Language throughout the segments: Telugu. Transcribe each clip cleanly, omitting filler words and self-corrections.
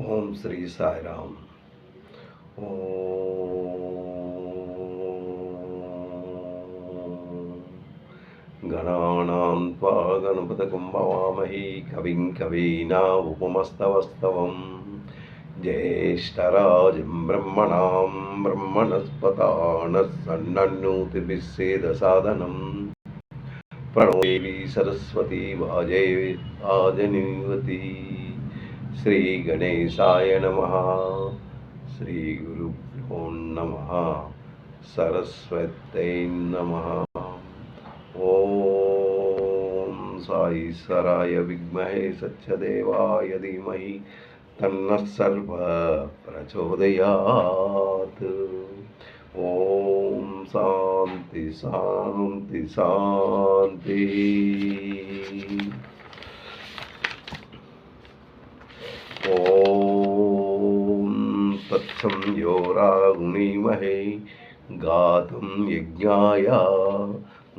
ఓం శ్రీ సాయిరామ్. గణానాం త్వా గణపతిం భవామహే కవిం కవీనా ఉపమస్తవస్తవం జ్యేష్ఠరాజం బ్రహ్మణాం బ్రహ్మణస్పతాన సన్నన్నోతిభిస్సేదసాదనం ప్రణో దేవీ సరస్వతి వాజేవాజనివతి. శ్రీ గణేశాయ నమః. శ్రీ గురుభ్యో నమః. సరస్వతై నమః. ఓం సాయిశ్వరాయ విద్మహే సత్యదేవాయ ధీమహి తన్నః సర్వః ప్రచోదయాత్. ఓం శాంతి శాంతి శాంతి. ఓం తత్సం యో రాగుణీమహే గాతుం యజ్ఞాయ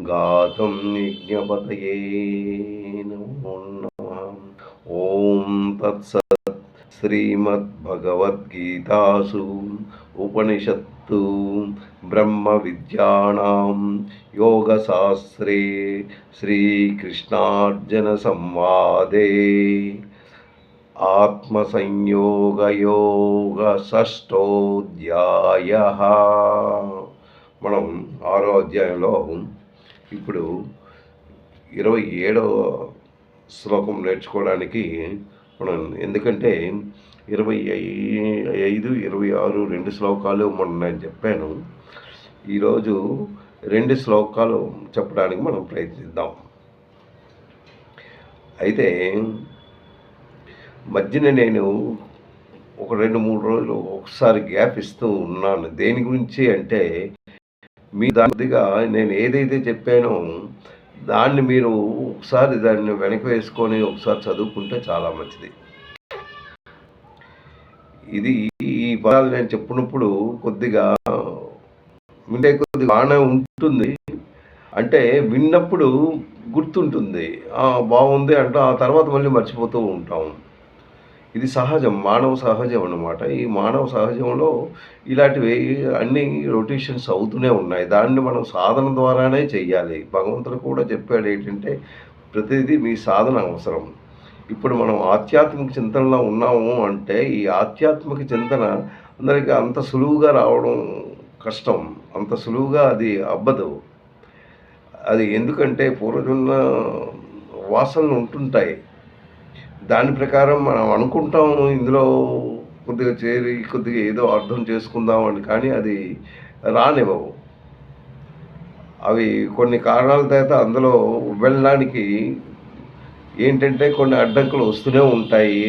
గాతుం యజ్ఞపతయే నమో నమః. ఓం తత్సత్. శ్రీమద్భగవద్గీతాసు ఉపనిషత్తు బ్రహ్మ విద్యానాం యోగశాస్త్రే శ్రీకృష్ణార్జున సంవాదే ఆత్మసంయోగయోగ షష్ఠోధ్యాయః. మనం 6వ అధ్యాయంలో ఇప్పుడు 27వ శ్లోకం నేర్చుకోవడానికి మనం, ఎందుకంటే 25, 26 2 శ్లోకాలు నేను చెప్పాను. ఈరోజు 2 శ్లోకాలు చెప్పడానికి మనం ప్రయత్నిద్దాం. అయితే మధ్యన నేను ఒక 2-3 రోజులు ఒకసారి గ్యాప్ ఇస్తూ ఉన్నాను. దేని గురించి అంటే, మీ దానిగా నేను ఏదైతే చెప్పానో దాన్ని మీరు ఒకసారి దాన్ని వెనక్కి వేసుకొని ఒకసారి చదువుకుంటే చాలా మంచిది. ఇది ఈ పదాలు నేను చెప్పినప్పుడు కొద్దిగా వింటే కొద్దిగా బాగానే ఉంటుంది, అంటే విన్నప్పుడు గుర్తుంటుంది, బాగుంది అంటే ఆ తర్వాత మళ్ళీ మర్చిపోతూ ఉంటాం. ఇది సహజం, మానవ సహజం అన్నమాట. ఈ మానవ సహజంలో ఇలాంటివి అన్ని రొటేషన్స్ అవుతూనే ఉన్నాయి. దాన్ని మనం సాధన ద్వారానే చెయ్యాలి. భగవంతుడు కూడా చెప్పాడు ఏంటంటే, ప్రతిదీ మీ సాధన అవసరం. ఇప్పుడు మనం ఆధ్యాత్మిక చింతనలో ఉన్నాము అంటే, ఈ ఆధ్యాత్మిక చింతన అందరికీ అంత సులువుగా రావడం కష్టం, అంత సులువుగా అది అబ్బదు. అది ఎందుకంటే పూర్వజన్మ వాసనలు ఉంటుంటాయి. దాని ప్రకారం మనం అనుకుంటాము ఇందులో కొద్దిగా చేరి కొద్దిగా ఏదో అర్థం చేసుకుందాం అని, కానీ అది రానివ్వవు. అవి కొన్ని కారణాల చేత అందులో వెళ్ళడానికి ఏంటంటే కొన్ని అడ్డంకులు వస్తూనే ఉంటాయి.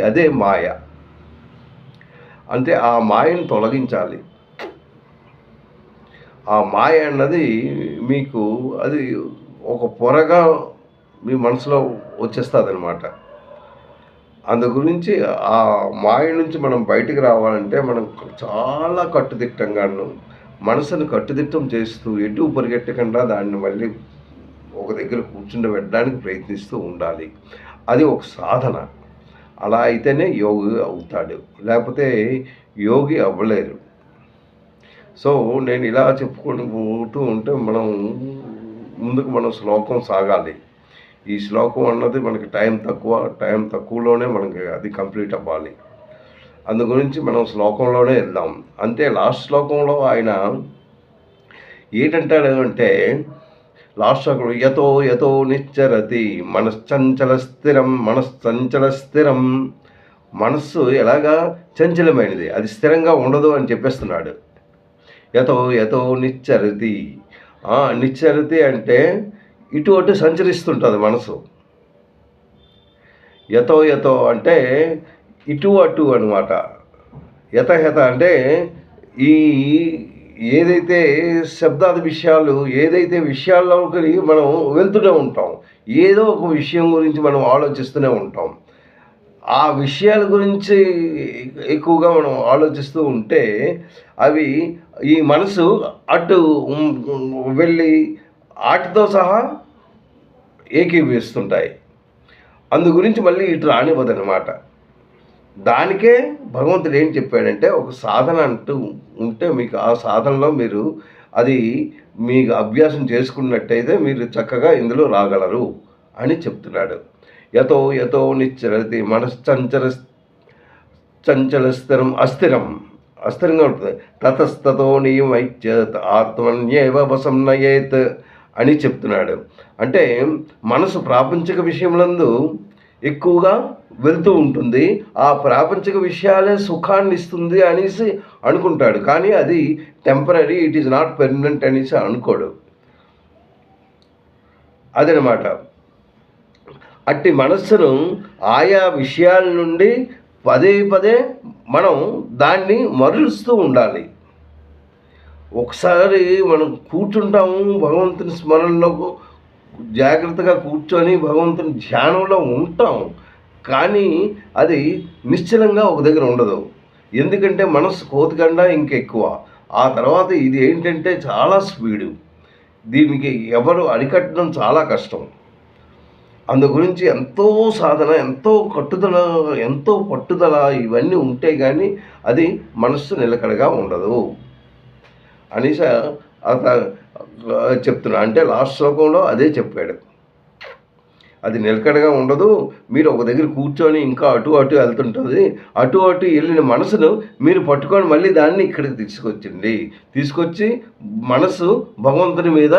అదే మాయ. అంటే ఆ మాయను తొలగించాలి. ఆ మాయ అన్నది మీకు అది ఒక పొరగా మీ మనసులో వచ్చేస్తుంది అన్నమాట. అందు గురించి ఆ మాయ నుంచి మనం బయటికి రావాలంటే మనం చాలా కట్టుదిట్టంగాను మనసును కట్టుదిట్టం చేస్తూ ఎటు పరిగెట్టకుండా దాన్ని మళ్ళీ ఒక దగ్గర కూర్చుండబెట్టడానికి ప్రయత్నిస్తూ ఉండాలి. అది ఒక సాధన. అలా అయితేనే యోగి అవుతాడు, లేకపోతే యోగి అవ్వలేరు. సో నేను ఇలా చెప్పుకొని పోతూ ఉంటే ముందుకు మనం శ్లోకం సాగాలి. ఈ శ్లోకం అన్నది మనకి టైం తక్కువలోనే మనకి అది కంప్లీట్ అవ్వాలి. అందు గురించి మనం శ్లోకంలోనే వెళ్దాం. అంతే లాస్ట్ శ్లోకంలో ఆయన ఏంటంటాడు అంటే, లాస్ట్ శ్లోకంలో యతో యతో నిశ్చరతి మనశ్చంచల స్థిరం. మనస్సు ఎలాగా చంచలమైనది, అది స్థిరంగా ఉండదు అని చెప్పేస్తున్నాడు. యతో యతో నిశ్చరతి. నిశ్చరతి అంటే ఇటు అటు సంచరిస్తుంటుంది మనసు. యతో అంటే ఇటు అటు అనమాట. యత అంటే ఈ ఏదైతే శబ్దాది విషయాలు, ఏదైతే విషయాల్లోకి మనం వెళ్తూనే ఉంటాం, ఏదో ఒక విషయం గురించి మనం ఆలోచిస్తూనే ఉంటాం. ఆ విషయాల గురించి ఎక్కువగా మనం ఆలోచిస్తూ ఉంటే అవి ఈ మనసు అటు వెళ్ళి వాటితో సహా ఏకీభవిస్తుంటాయి. అందు గురించి మళ్ళీ ఇటు రానివ్వదనమాట. దానికే భగవంతుడు ఏం చెప్పాడంటే, ఒక సాధన అంటూ ఉంటే మీకు ఆ సాధనలో మీరు అది మీకు అభ్యాసం చేసుకున్నట్టయితే మీరు చక్కగా ఇందులో రాగలరు అని చెప్తున్నాడు. యతో యతో నిశ్చరతి మనశ్చంచల చంచల స్థిరం అస్థిరంగా ఉంటుంది. తతస్తతో నియమైత్యత్ ఆత్మన్యేవ వశం నయేత్ అని చెప్తున్నాడు. అంటే మనసు ప్రాపంచిక విషయములందు ఎక్కువగా వెళ్తూ ఉంటుంది. ఆ ప్రాపంచిక విషయాలే సుఖాన్ని ఇస్తుంది అనేసి అనుకుంటాడు. కానీ అది temporary, it is not permanent అనేసి అనుకోడు. అదనమాట. అట్టి మనస్సును ఆయా విషయాల నుండి పదే పదే మనం దాన్ని మరలుస్తూ ఉండాలి. ఒకసారి మనం కూర్చుంటాము, భగవంతుని స్మరణలో జాగ్రత్తగా కూర్చొని భగవంతుని ధ్యానంలో ఉంటాం. కానీ అది నిశ్చలంగా ఒక దగ్గర ఉండదు. ఎందుకంటే మనసు కోతికండా ఇంకెక్కువ. ఆ తర్వాత ఇది ఏంటంటే చాలా స్పీడు. దీనికి ఎవరు అరికట్టడం చాలా కష్టం. అందు గురించి ఎంతో సాధన, ఎంతో కట్టుదల, ఎంతో పట్టుదల ఇవన్నీ ఉంటే కానీ అది మనస్సు నిలకడగా ఉండదు అనేసి చెప్తున్నా. అంటే లాస్ట్ శ్లోకంలో అదే చెప్పాడు. అది నిలకడగా ఉండదు. మీరు ఒక దగ్గర కూర్చొని ఇంకా అటు అటు వెళ్తుంటుంది. అటు అటు వెళ్ళిన మనసును మీరు పట్టుకొని మళ్ళీ దాన్ని ఇక్కడికి తీసుకొచ్చి మనసు భగవంతుని మీద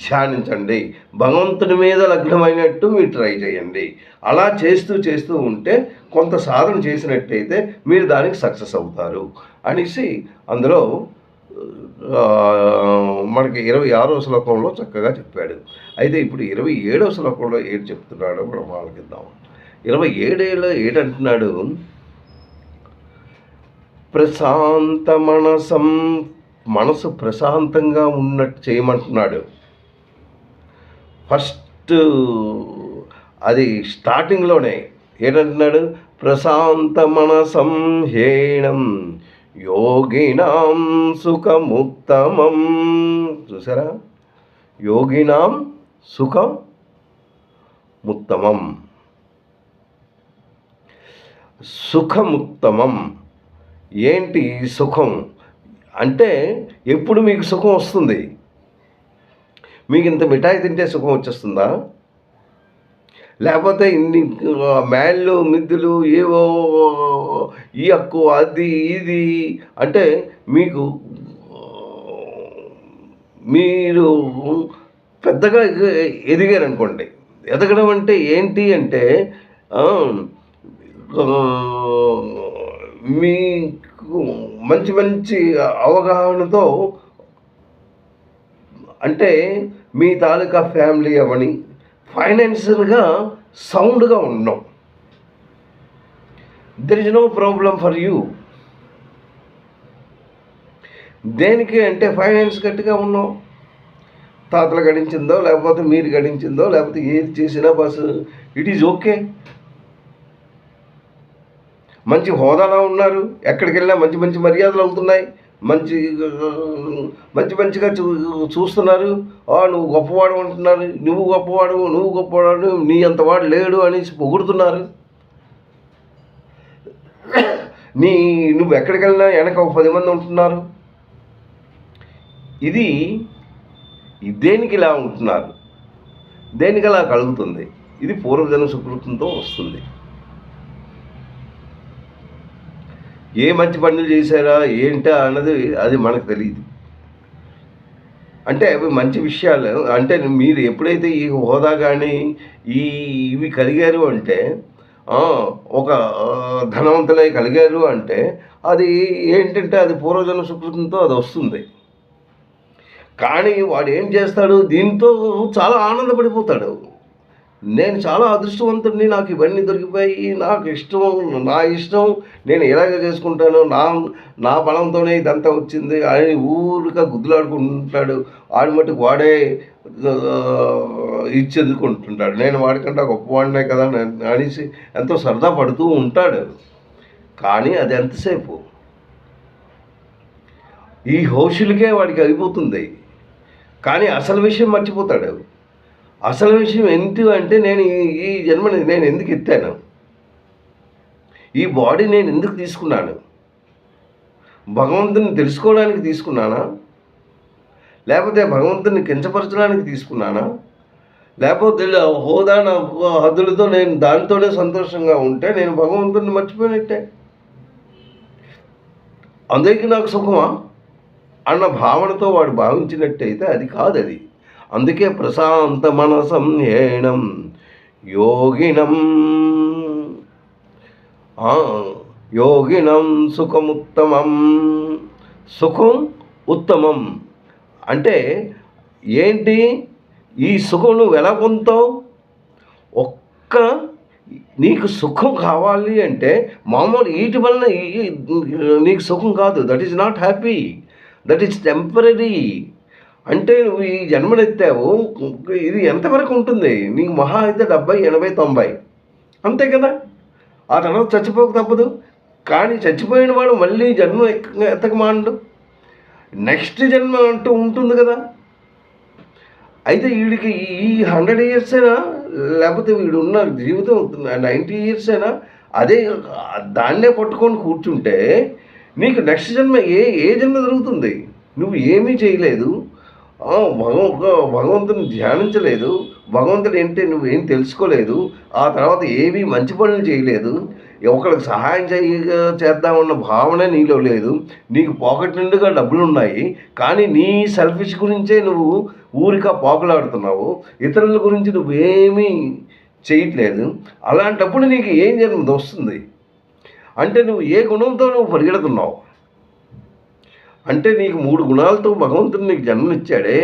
ధ్యానించండి. భగవంతుని మీద లగ్నమైనట్టు మీరు ట్రై చేయండి. అలా చేస్తూ ఉంటే కొంత సాధన చేసినట్టయితే మీరు దానికి సక్సెస్ అవుతారు అనేసి అందులో మనకి 26వ శ్లోకంలో చక్కగా చెప్పాడు. అయితే ఇప్పుడు 27వ శ్లోకంలో ఏడు చెప్తున్నాడో మనం ఆలకిద్దాం. 27లో ఏడంటున్నాడు, ప్రశాంత మనసు ప్రశాంతంగా ఉన్నట్టు చేయమంటున్నాడు. ఫస్ట్ అది స్టార్టింగ్లోనే ఏంటంటున్నాడు, ప్రశాంత మనసం హేణం యోగినాం సుఖముత్తమం. చూసారా, యోగినాం సుఖముత్తమం. సుఖముత్తమం ఏంటి? సుఖం అంటే ఎప్పుడు మీకు సుఖం వస్తుంది? మీకు ఇంత మిఠాయి తింటే సుఖం వచ్చేస్తుందా? లేకపోతే ఇన్ని మేళ్ళు మిద్దులు ఏవో ఈ హక్కు అది ఇది అంటే మీకు మీరు పెద్దగా ఎదిగారనుకోండి. ఎదగడం అంటే ఏంటి అంటే మీకు మంచి అవగాహనతో, అంటే మీ తాలూకా ఫ్యామిలీ అవని ఫైనాన్షియల్గా సౌండ్గా ఉన్నాం. There is no problem for you. దేనికి అంటే ఫైనాన్స్ గట్టిగా ఉన్నాం. తాతలు గడించిందో లేకపోతే మీరు గడించిందో లేకపోతే ఏది చేసినా బస్ ఇట్ ఈజ్ ఓకే. మంచి హోదాలో ఉన్నారు. ఎక్కడికి వెళ్ళినా మంచి మర్యాదలు అవుతున్నాయి. మంచిగా చూస్తున్నారు. నువ్వు గొప్పవాడు అంటున్నారు. నువ్వు గొప్పవాడు నీ అంతవాడు లేడు అనేసి పొగుడుతున్నారు. నువ్వు ఎక్కడికి వెళ్ళినా వెనక ఒక 10 మంది ఉంటున్నారు. ఇది దేనికి ఇలా ఉంటున్నారు? దేనికి అలా కలుగుతుంది? ఇది పూర్వజన్మ సుకృతంతో వస్తుంది. ఏ మంచి పనులు చేశారా ఏంటా అన్నది అది మనకు తెలియదు. అంటే అవి మంచి విషయాలు. అంటే మీరు ఎప్పుడైతే ఈ హోదా కానీ ఇవి కలిగారు అంటే, ఒక ధనవంతులై కలిగారు అంటే అది ఏంటంటే అది పూర్వజన్మ సుకృతంతో అది వస్తుంది. కానీ వాడు ఏం చేస్తాడు? దీంతో చాలా ఆనందపడిపోతాడు. నేను చాలా అదృష్టవంతుడిని, నాకు ఇవన్నీ దొరికిపోయి, నాకు ఇష్టం, నా ఇష్టం, నేను ఎలాగ చేసుకుంటాను, నా బలంతోనే ఇదంతా వచ్చింది అని ఊరిగా గుద్దులాడుకుంటుంటాడు. ఆడి మట్టుకు వాడే ఇచ్చెందుకుంటుంటాడు. నేను వాడికంటే గొప్పవాడినే కదా అనేసి ఎంతో సరదా పడుతూ ఉంటాడు. కానీ అది ఎంతసేపు? ఈ హోషులకే వాడికి అయిపోతుంది. కానీ అసలు విషయం మర్చిపోతాడు. అసలు విషయం ఏంటి అంటే, నేను ఈ జన్మని నేను ఎందుకు ఎత్తాను? ఈ బాడీ నేను ఎందుకు తీసుకున్నాను? భగవంతుని తెలుసుకోవడానికి తీసుకున్నానా? లేకపోతే భగవంతుని కించపరచడానికి తీసుకున్నానా? లేకపోతే హోదా నా హద్దులతో నేను దానితోనే సంతోషంగా ఉంటే నేను భగవంతుని మర్చిపోయినట్టే. అందుకే నాకు సుఖమా అన్న భావనతో వాడు భావించినట్టయితే అది కాదు. అది అందుకే ప్రశాంత మనసం హేణం యోగినం యోగినం సుఖముత్తమం. సుఖం ఉత్తమం అంటే ఏంటి? ఈ సుఖం నువ్వు ఎలా పొందుతావు? ఒక్క నీకు సుఖం కావాలి అంటే మామూలు వీటి వలన నీకు సుఖం కాదు. That is not happy, that is temporary. అంటే నువ్వు ఈ జన్మనెత్తావు, ఇది ఎంతవరకు ఉంటుంది? నీకు మహా అయితే 70, 80, 90 అంతే కదా. ఆ తర్వాత చచ్చిపోక తప్పదు. కానీ చచ్చిపోయిన వాడు మళ్ళీ జన్మ ఎత్తకమాండు, నెక్స్ట్ జన్మ అంటూ ఉంటుంది కదా. అయితే వీడికి ఈ 100 years అయినా, లేకపోతే వీడు ఉన్న జీవితం 90 years అయినా అదే దాన్నే పట్టుకొని కూర్చుంటే నీకు నెక్స్ట్ జన్మ ఏ జన్మ జరుగుతుంది? నువ్వు ఏమీ చేయలేదు, భగవంతుని ధ్యానించలేదు, భగవంతుడు ఏంటి నువ్వేం తెలుసుకోలేదు, ఆ తర్వాత ఏమీ మంచి పనులు చేయలేదు, ఒకరికి సహాయం చేద్దామన్న భావన నీలో లేదు, నీకు పాకెట్ నిండుగా డబ్బులు ఉన్నాయి, కానీ నీ సెల్ఫిష్ గురించే నువ్వు ఊరికా పాకులాడుతున్నావు, ఇతరుల గురించి నువ్వేమీ చేయట్లేదు. అలాంటప్పుడు నీకు ఏం జన్మ వస్తుంది? అంటే నువ్వు ఏ గుణంతో నువ్వు పరిగెడుతున్నావు? అంటే నీకు 3 గుణాలతో భగవంతుడు నీకు జన్మనిచ్చాడే.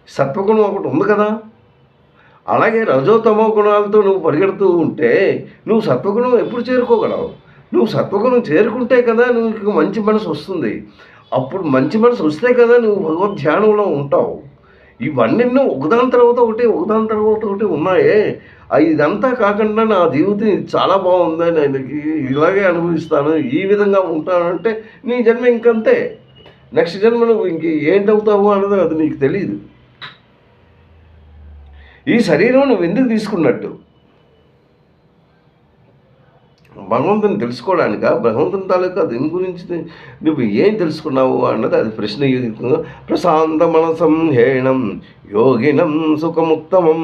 సత్వగుణం ఒకటి ఉంది కదా, అలాగే రజోతమో గుణాలతో నువ్వు పరిగెడుతూ ఉంటే నువ్వు సత్వగుణం ఎప్పుడు చేరుకోగలవు? నువ్వు సత్వగుణం చేరుకుంటే కదా నువ్వు మంచి మనసు వస్తుంది. అప్పుడు మంచి మనసు వస్తే కదా నువ్వు భగవద్ ధ్యానంలో ఉంటావు. ఇవన్నీ ఒకదాని తర్వాత ఒకటి ఉన్నాయే. ఇదంతా కాకుండా నా జీవితం చాలా బాగుంది, నేను ఇలాగే అనుభవిస్తాను, ఈ విధంగా ఉంటానంటే నీ జన్మ ఇంకంతే. నెక్స్ట్ జన్మ నువ్వు ఏంటవుతావు అన్నది అది నీకు తెలియదు. ఈ శరీరం నువ్వు ఎందుకు తీసుకున్నట్టు? భగవంతుని తెలుసుకోవడానిక? భగవంతుని తాలూకా దీని గురించి నువ్వు ఏం తెలుసుకున్నావు అన్నది అది ప్రశ్న. ప్రశాంత మనసం హేణం యోగినం సుఖముత్తమం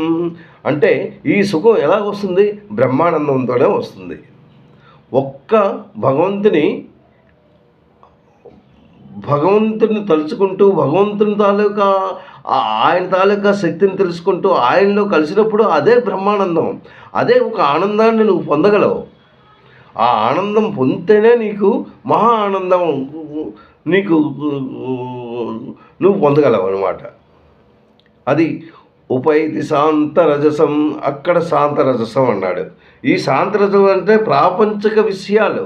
అంటే ఈ సుఖం ఎలా వస్తుంది? బ్రహ్మానందంతోనే వస్తుంది. ఒక్క భగవంతుని తలుచుకుంటూ, భగవంతుని తాలూకా ఆయన తాలూకా శక్తిని తెలుసుకుంటూ ఆయనలో కలిసినప్పుడు అదే బ్రహ్మానందం, అదే ఒక ఆనందాన్ని నువ్వు పొందగలవు. ఆ ఆనందం పొందితేనే నీకు మహా ఆనందం నువ్వు పొందగలవు అనమాట. అది ఉపైతి శాంతరజసం. అక్కడ శాంతరజసం అన్నాడు. ఈ శాంతరజం అంటే ప్రాపంచిక విషయాలు.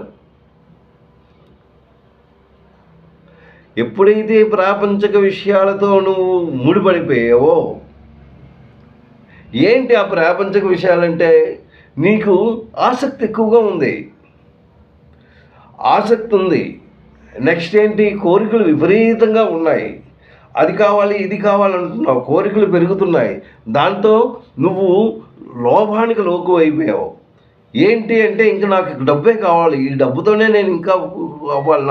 ఎప్పుడైతే ప్రాపంచిక విషయాలతో నువ్వు ముడిపడిపోయావో, ఏంటి ఆ ప్రాపంచిక విషయాలంటే నీకు ఆసక్తి ఎక్కువగా ఉంది, ఆసక్తి ఉంది. నెక్స్ట్ ఏంటి? కోరికలు విపరీతంగా ఉన్నాయి. అది కావాలి, ఇది కావాలంటున్నావు, కోరికలు పెరుగుతున్నాయి. దాంతో నువ్వు లోభానికి లోకు అయిపోయావు. ఏంటి అంటే ఇంకా నాకు డబ్బే కావాలి, ఈ డబ్బుతోనే నేను ఇంకా అవ్వాలి,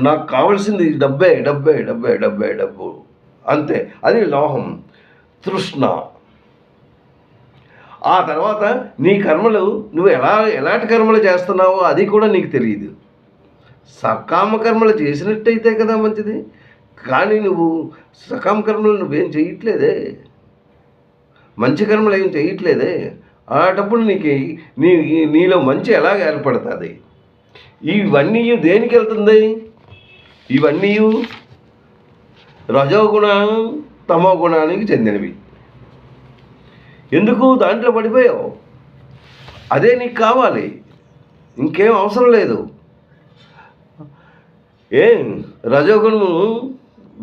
నాకు కావాల్సింది డబ్బు అంతే. అది లోహం, తృష్ణ. ఆ తర్వాత నీ కర్మలు నువ్వు ఎలాంటి కర్మలు చేస్తున్నావో అది కూడా నీకు తెలియదు. సకామ కర్మలు చేసినట్టయితే కదా మంచిది, కానీ నువ్వు సకామ కర్మలు నువ్వేం చేయట్లేదే, మంచి కర్మలు ఏం చేయట్లేదే. అలాంటప్పుడు నీలో మంచి ఎలాగ ఏర్పడుతుంది? ఇవన్నీ దేనికి వెళ్తుంది? ఇవన్నీ రజోగుణ తమో గుణానికి చెందినవి. ఎందుకు దాంట్లో పడిపోయావు? అదే నీకు కావాలి, ఇంకేం అవసరం లేదు. రజోగుణము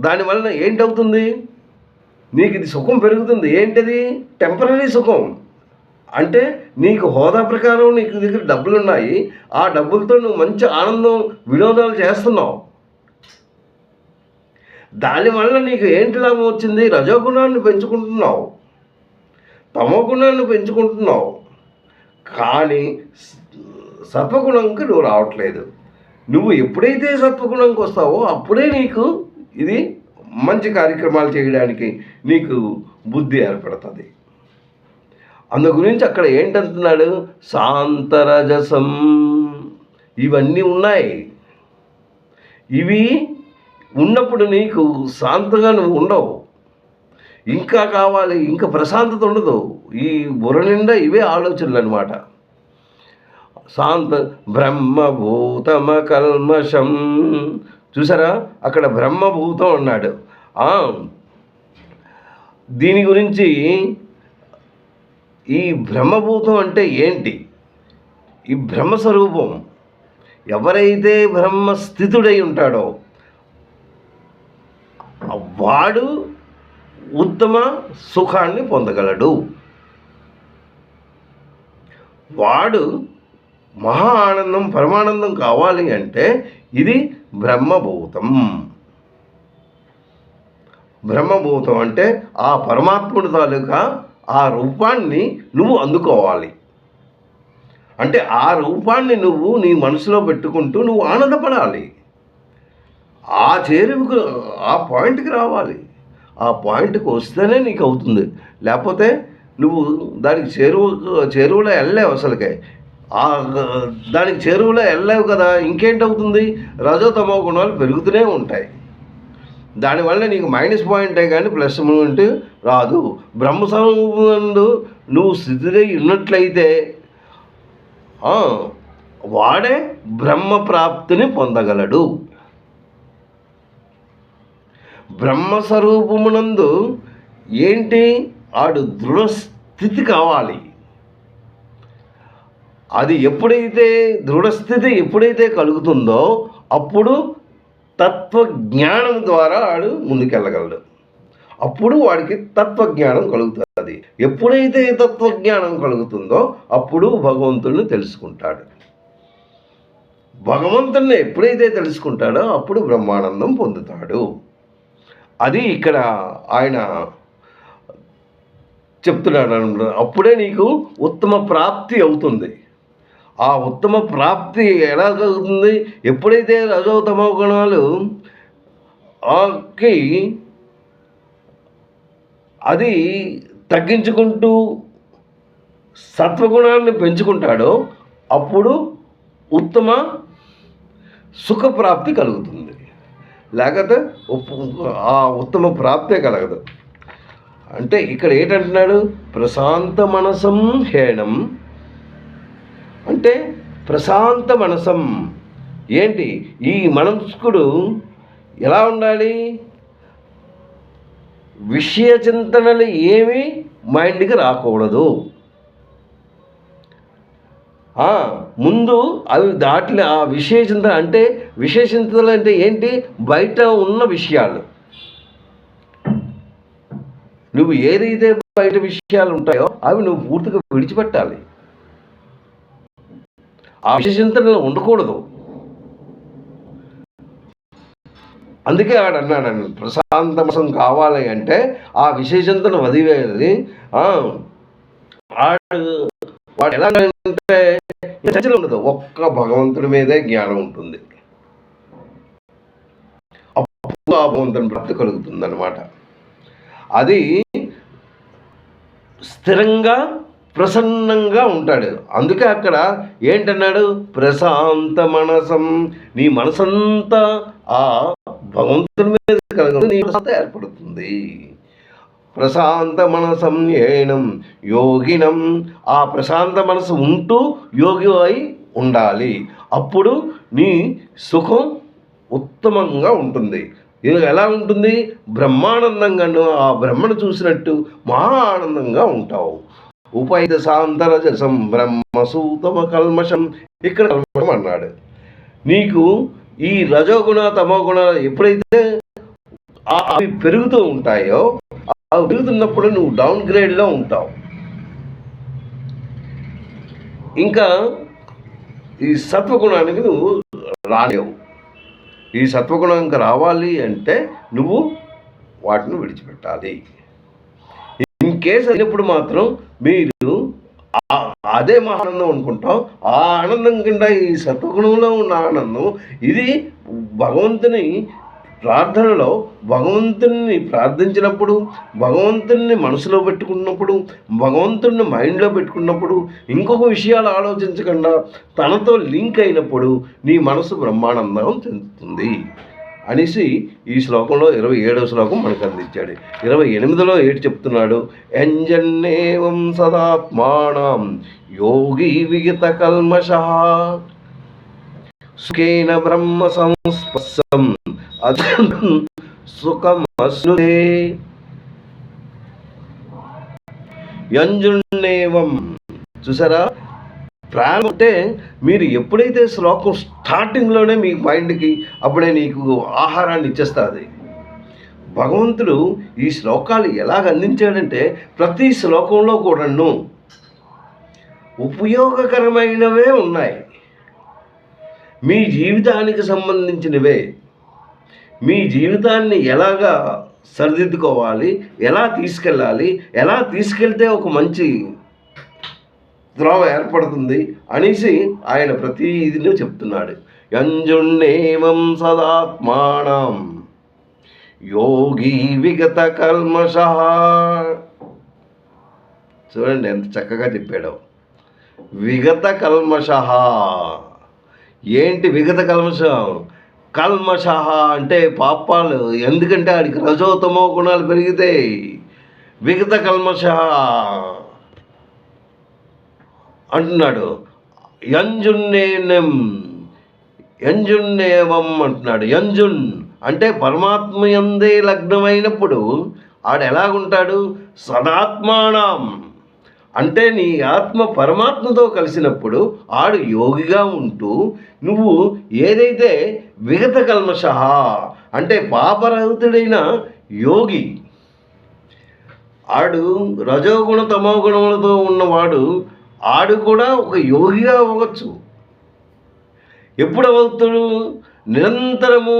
దానివలన ఏంటవుతుంది? నీకు ఇది సుఖం పెరుగుతుంది. ఏంటది? టెంపరీ సుఖం. అంటే నీకు హోదా ప్రకారం నీకు దగ్గర డబ్బులు ఉన్నాయి, ఆ డబ్బులతో నువ్వు మంచి ఆనందం వినోదాలు చేస్తున్నావు. దానివల్ల నీకు ఏంటి లాభం వచ్చింది? రజోగుణాన్ని పెంచుకుంటున్నావు, తమో గుణాన్ని పెంచుకుంటున్నావు. కానీ సత్వగుణంకి నువ్వు రావట్లేదు. నువ్వు ఎప్పుడైతే సత్వగుణంకి వస్తావో అప్పుడే నీకు ఇది మంచి కార్యక్రమాలు చేయడానికి నీకు బుద్ధి ఏర్పడుతుంది. అందు గురించి అక్కడ ఏంటంటున్నాడు, శాంతరజసం. ఇవన్నీ ఉన్నాయి. ఇవి ఉన్నప్పుడు నీకు శాంతంగా నువ్వు ఉండవు. ఇంకా కావాలి, ఇంకా ప్రశాంతత ఉండదు. ఈ బుర్ర నిండా ఇవే ఆలోచనలు అన్నమాట. శాంత బ్రహ్మభూతమ కల్మషం. చూసారా, అక్కడ బ్రహ్మభూతం అన్నాడు. దీని గురించి ఈ బ్రహ్మభూతం అంటే ఏంటి? ఈ బ్రహ్మస్వరూపం. ఎవరైతే బ్రహ్మస్థితుడై ఉంటాడో వాడు ఉత్తమ సుఖాన్ని పొందగలడు. వాడు మహా ఆనందం, పరమానందం కావాలి అంటే ఇది బ్రహ్మభూతం. బ్రహ్మభూతం అంటే ఆ పరమాత్ముడి తాలూకా ఆ రూపాన్ని నువ్వు అందుకోవాలి. అంటే ఆ రూపాన్ని నువ్వు నీ మనసులో పెట్టుకుంటూ నువ్వు ఆనందపడాలి. ఆ చేరువుకు, ఆ పాయింట్కి రావాలి. ఆ పాయింట్కి వస్తేనే నీకు అవుతుంది. లేకపోతే నువ్వు దానికి చేరువలో వెళ్ళలేవు. అసలుకే దానికి చేరువలో వెళ్ళలేవు కదా. ఇంకేంటవుతుంది, రజోతమో గుణాలు పెరుగుతూనే ఉంటాయి. దానివల్ల నీకు మైనస్ పాయింటే కానీ ప్లస్ పాయింట్ రాదు. బ్రహ్మస్వరూపంలో నువ్వు స్థితిలో ఉన్నట్లయితే వాడే బ్రహ్మ ప్రాప్తిని పొందగలడు. బ్రహ్మస్వరూపమునందు ఏంటి, ఆడు దృఢస్థితి కావాలి. అది ఎప్పుడైతే దృఢస్థితి ఎప్పుడైతే కలుగుతుందో అప్పుడు తత్వజ్ఞానం ద్వారా ఆడు ముందుకెళ్ళగలడు. అప్పుడు వాడికి తత్వజ్ఞానం కలుగుతుంది. ఎప్పుడైతే తత్వజ్ఞానం కలుగుతుందో అప్పుడు భగవంతుడిని తెలుసుకుంటాడు. భగవంతుడిని ఎప్పుడైతే తెలుసుకుంటాడో అప్పుడు బ్రహ్మానందం పొందుతాడు. అది ఇక్కడ ఆయన చెప్తున్నాడు. అప్పుడే నీకు ఉత్తమ ప్రాప్తి అవుతుంది. ఆ ఉత్తమ ప్రాప్తి ఎలా కలుగుతుంది, ఎప్పుడైతే రజోతమో గుణాలు అది తగ్గించుకుంటూ సత్వగుణాన్ని పెంచుకుంటాడో అప్పుడు ఉత్తమ సుఖప్రాప్తి కలుగుతుంది. లేకపోతే ఆ ఉత్తమ ప్రాప్తే కలగదు. అంటే ఇక్కడ ఏంటంటున్నాడు, ప్రశాంత మనసం హేణం అంటే ప్రశాంత మనసం ఏంటి, ఈ మనస్కుడు ఎలా ఉండాలి, విషయ చింతనలు ఏమీ మైండ్కి రాకూడదు. ముందు అవి దాటిన ఆ విషయ చింతన అంటే, విషయ చింతనలు అంటే ఏంటి, బయట ఉన్న విషయాలు. నువ్వు ఏదైతే బయట విషయాలు ఉంటాయో అవి నువ్వు పూర్తిగా విడిచిపెట్టాలి. ఆ విషయ చింతనలు ఉండకూడదు. అందుకే ఆడు అన్నాడు, ప్రశాంతమసం కావాలి అంటే ఆ విషయ చింతన వదిలేది. వాడు ఎలా అంటే చర్చలు ఉండదు, ఒక్క భగవంతుడి మీదే జ్ఞానం ఉంటుంది. అప్పుడు ఆ భగవంతుని ప్రాప్తి కలుగుతుంది అన్నమాట. అది స్థిరంగా ప్రసన్నంగా ఉంటాడు. అందుకే అక్కడ ఏంటన్నాడు, ప్రశాంత మనసం. నీ మనసంతా ఆ భగవంతుని మీద కలగదు, నీ మనసంతా ఏర్పడుతుంది. ప్రశాంత మనసం ఏనం యోగినం. ఆ ప్రశాంత మనసు ఉంటూ యోగి అయి ఉండాలి. అప్పుడు నీ సుఖం ఉత్తమంగా ఉంటుంది. ఇది ఎలా ఉంటుంది, బ్రహ్మానందంగాను ఆ బ్రహ్మను చూసినట్టు మహా ఆనందంగా ఉంటావు. ఉపైత శాంతరజసం బ్రహ్మసూతమ కల్మషం. ఇక్కడ కల్మషం అన్నాడు. నీకు ఈ రజోగుణ తమోగుణ ఎప్పుడైతే అవి పెరుగుతూ ఉంటాయో, అవి పెరుగుతున్నప్పుడు నువ్వు డౌన్ గ్రేడ్లో ఉంటావు. ఇంకా ఈ సత్వగుణానికి నువ్వు రాలేవు. ఈ సత్వగుణానికి రావాలి అంటే నువ్వు వాటిని విడిచిపెట్టాలి. ఇన్ కేసు అయినప్పుడు మాత్రం మీరు అదే మా ఆనందం అనుకుంటాం. ఆ ఆనందం కింద ఈ సత్వగుణంలో ఉన్న ఆనందం ఇది భగవంతుని ప్రార్థనలో భగవంతుని ప్రార్థించినప్పుడు, భగవంతుని మనసులో పెట్టుకున్నప్పుడు, భగవంతుని మైండ్లో పెట్టుకున్నప్పుడు, ఇంకొక విషయాలు ఆలోచించకుండా తనతో లింక్ అయినప్పుడు నీ మనసు బ్రహ్మానందం చెందుతుంది అనేసి ఈ శ్లోకంలో 27వ శ్లోకం మనకు అందించాడు. 28లో ఏటి చెప్తున్నాడు? ఎంజన్నేవం సదాత్మానం యోగి విగత కల్మషః సుఖేన బ్రహ్మ సంస్పర్శం అత్యంతం సుఖమశ్నుతే. యంజున్నేవం చూసారా? ప్రాణం అంటే మీరు ఎప్పుడైతే శ్లోకం స్టార్టింగ్లోనే మీ మైండ్కి అప్పుడే నీకు ఆహారాన్ని ఇచ్చేస్తుంది. భగవంతుడు ఈ శ్లోకాలు ఎలాగ అందించాడంటే ప్రతి శ్లోకంలో కూడాను ఉపయోగకరమైనవే ఉన్నాయి, మీ జీవితానికి సంబంధించినవే. మీ జీవితాన్ని ఎలాగా సరిదిద్దుకోవాలి, ఎలా తీసుకెళ్ళాలి, ఎలా తీసుకెళ్తే ఒక మంచి త్రోవ ఏర్పడుతుంది అనేసి ఆయన ప్రతి ఇదిలో చెప్తున్నాడు. యంజున్నేవం సదాత్మానం యోగి విగత కల్మషః. చూడండి ఎంత చక్కగా చెప్పాడో. విగత కల్మషః ఏంటి? విగత కల్మషం, కల్మషః అంటే పాపాలు. ఎందుకంటే ఆడికి రజోతమో గుణాలు పెరిగితాయి. విగత కల్మషః అంటున్నాడు. యంజున్నేవం అంటున్నాడు. యంజున్ అంటే పరమాత్మ యందే లగ్నమైనప్పుడు ఆడు ఎలాగుంటాడు? సదాత్మానం అంటే నీ ఆత్మ పరమాత్మతో కలిసినప్పుడు ఆడు యోగిగా ఉంటూ, నువ్వు ఏదైతే విగత కల్మషః అంటే పాపరహితుడైన యోగి, ఆడు రజోగుణ తమోగుణములతో ఉన్నవాడు ఆడు కూడా ఒక యోగిగా అవ్వచ్చు. ఎప్పుడు అవుతాడు? నిరంతరము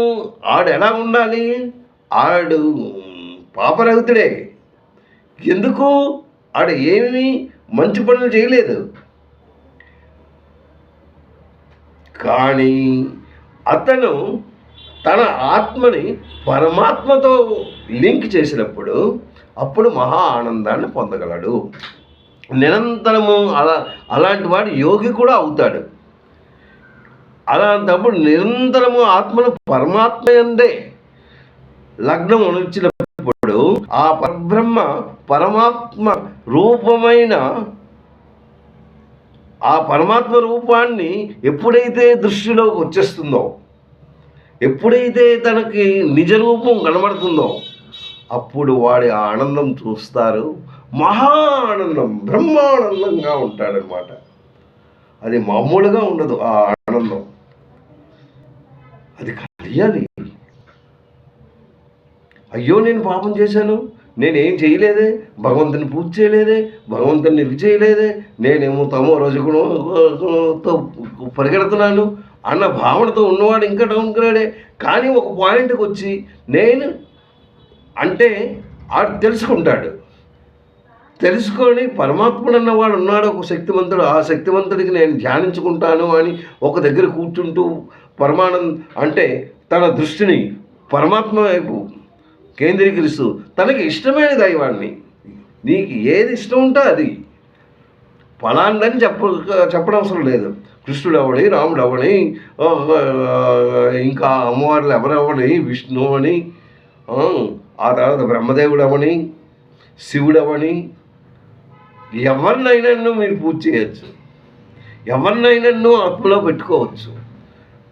ఆడు ఎలా ఉండాలి? ఆడు పాపరహితుడే. ఎందుకు? ఆడు ఏమీ మంచి పనులు చేయలేదు, కానీ అతను తన ఆత్మని పరమాత్మతో లింక్ చేసినప్పుడు అప్పుడు మహా ఆనందాన్ని పొందగలడు. నిరంతరము అలాంటి వాడు యోగి కూడా అవుతాడు. అలాంటప్పుడు నిరంతరము ఆత్మను పరమాత్మయందే లగ్నం ఉంచినప్పుడు ఆ పరమాత్మ రూపమైన ఆ పరమాత్మ రూపాన్ని ఎప్పుడైతే దృష్టిలోకి వచ్చేస్తుందో, ఎప్పుడైతే తనకి నిజ రూపం కనబడుతుందో అప్పుడు వాడి ఆనందం చూస్తారు. మహా ఆనందం, బ్రహ్మానందంగా ఉంటాడనమాట. అది మామూలుగా ఉండదు. ఆ ఆనందం అది కలియాలి. అయ్యో నేను పాపం చేశాను, నేనేం చేయలేదే, భగవంతుని పూజ చేయలేదే, భగవంతుని ఇది చేయలేదే, నేనేమో తమో రజగుణంతో పరిగెడుతున్నాను అన్న భావనతో ఉన్నవాడు ఇంకా డౌన్ గ్రేడే. కానీ ఒక పాయింట్కి వచ్చి నేను అంటే ఆడు తెలుసుకుంటాడు. తెలుసుకొని పరమాత్ముడు అన్నవాడు ఉన్నాడు, ఒక శక్తివంతుడు, ఆ శక్తివంతుడికి నేను ధ్యానించుకుంటాను అని ఒక దగ్గర కూర్చుంటూ అంటే తన దృష్టిని పరమాత్మ వైపు కేంద్రీకరిస్తూ తనకి ఇష్టమైన దైవాన్ని, నీకు ఏది ఇష్టం ఉంటే అది ఫలాందని చెప్పడం అవసరం లేదు. కృష్ణుడు అవని, రాముడు అవని, ఇంకా అమ్మవార్లు ఎవరవని, విష్ణువు అని, ఆ తర్వాత బ్రహ్మదేవుడు అవని, శివుడు అవని, ఎవరినైనా మీరు పూజ చేయొచ్చు, ఎవరినైనా ఆత్మలో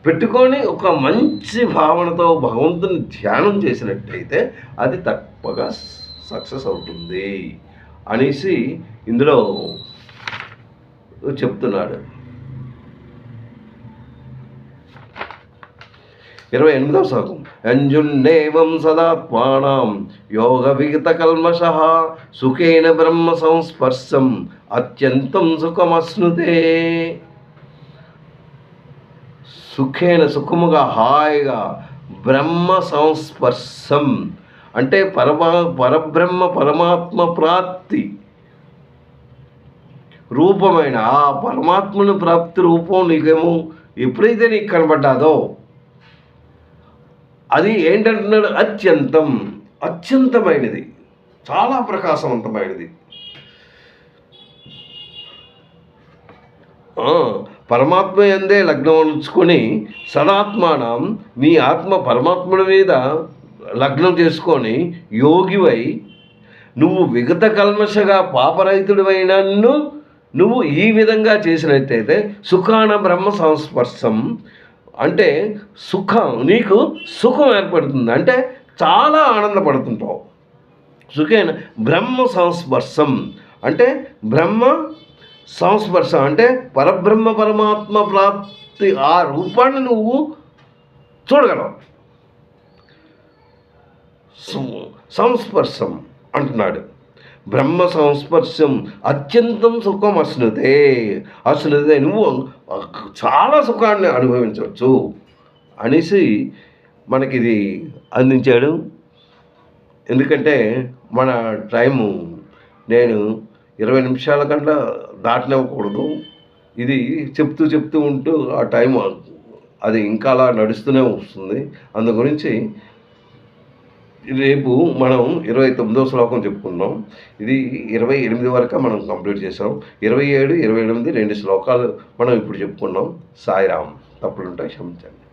పెట్టుకొని ఒక మంచి భావనతో భగవంతుని ధ్యానం చేసినట్టయితే అది తప్పగా సక్సెస్ అవుతుంది అనేసి ఇందులో చెప్తున్నాడు. 28వ శ్లోకం. అంజున్నేవం సదాత్మానం యోగ విగత కల్మషః సుఖేన బ్రహ్మ సంస్పర్శం అత్యంతం సుఖమశ్నుతే. సుఖేన సుఖముగా హాయిగా బ్రహ్మ సంస్పర్శం అంటే పరబ్రహ్మ పరమాత్మ ప్రాప్తి. రూపమైన ఆ పరమాత్మను ప్రాప్తి రూపం నీకేమో ఎప్పుడైతే నీకు కనబడ్డాదో అది ఏంటంటున్నాడు, అత్యంతమైనది, చాలా ప్రకాశవంతమైనది. పరమాత్మ యందే లగ్నం ఉంచుకొని సదాత్మానం, నీ ఆత్మ పరమాత్ముడి మీద లగ్నం చేసుకొని యోగివై నువ్వు విగత కల్మషగా పాపరహితుడివైన నువ్వు ఈ విధంగా చేసినట్టయితే సుఖాన బ్రహ్మ సంస్పర్శం అంటే నీకు సుఖం ఏర్పడుతుంది, అంటే చాలా ఆనందపడుతుంటావు. సుఖేన బ్రహ్మ సంస్పర్శం అంటే బ్రహ్మ సంస్పర్శం అంటే పరబ్రహ్మ పరమాత్మ ప్రాప్తి, ఆ రూపాన్ని నువ్వు చూడగలవు. సంస్పర్శం అంటున్నాడు. బ్రహ్మ సంస్పర్శం అత్యంతం సుఖం అశ్నుతే నువ్వు చాలా సుఖాన్ని అనుభవించవచ్చు అనేసి మనకిది అందించాడు. ఎందుకంటే మన టైము నేను 20 నిమిషాల కంటే దాటనివ్వకూడదు. ఇది చెప్తూ ఉంటూ ఆ టైం అది ఇంకా అలా నడుస్తూనే వస్తుంది. అందు గురించి రేపు మనం 29వ శ్లోకం చెప్పుకుందాం. ఇది 28 వరకు మనం కంప్లీట్ చేసాం. 27, 28 2 శ్లోకాలు మనం ఇప్పుడు చెప్పుకున్నాం. సాయిరామ్. తప్పులుంటాయి క్షమించండి.